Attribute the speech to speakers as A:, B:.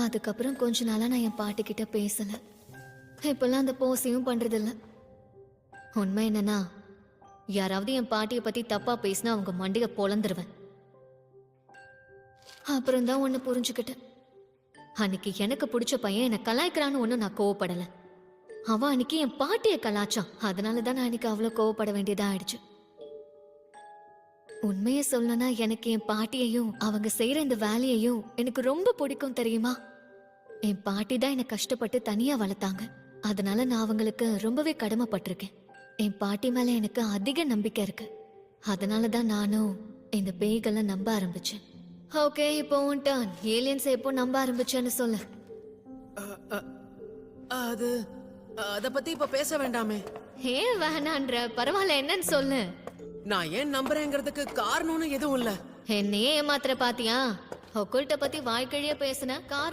A: அதுக்கப்புறம் கொஞ்ச நாளா நான் என் பாட்டி கிட்ட பேசல. இப்பெல்லாம் அந்த போஸையும் பண்றதில்ல. உண்மை என்னன்னா, யாராவது என் பாட்டியை பத்தி தப்பா பேசினா அவங்க மண்டைய பொளந்துருவேன். அப்புறம் தான் ஒன்னு புரிஞ்சுக்கிட்டேன். அன்னைக்கு எனக்கு பிடிச்ச பையன் என்னை கலாய்க்கிறான்னு ஒன்னும் நான் கோவப்படல. அவன் அன்னைக்கு என் பாட்டியை கலாச்சான். அதனாலதான் நான் அன்னைக்கு அவ்வளவு கோவப்பட வேண்டியதா ஆயிடுச்சு. உண்மையை சொல்லணும்னா எனக்கு என் பாட்டியையும் அவங்க செய்யற இந்த வேலையையும் எனக்கு ரொம்ப பிடிக்கும் தெரியுமா. என் பாட்டி தான் என்னை கஷ்டப்பட்டு தனியா வளர்த்தாங்க. அதனால நான் அவங்களுக்கு ரொம்பவே கடமைப்பட்டிருக்கேன். என் பாட்டி மேல எனக்கு அதிக நம்பிக்கை இருக்கு. அதனாலதான் நானும் இந்த பேய்களை நம்ப ஆரம்பிச்சேன். ஓகே, இப்போ உன் டர்ன். ஏலியன்ஸ் எப்போ நம்ப ஆரம்பிச்சேன்னு சொல்லு.
B: அது அத பத்தி இப்ப பேச வேண்டாமே.
A: ஏன் வேணான்ற? பரவாயில்ல, என்னன்னு சொல்லு.
B: நான் ஏன் நம்புறேங்கிறதுக்கு காரணம்னு எதுவும் இல்ல.
A: என்னையே ஏமாத்திர பாத்தியா? ஒக்குல்ட்ட பத்தி வாய்க்கழிய பேசுன காரணம்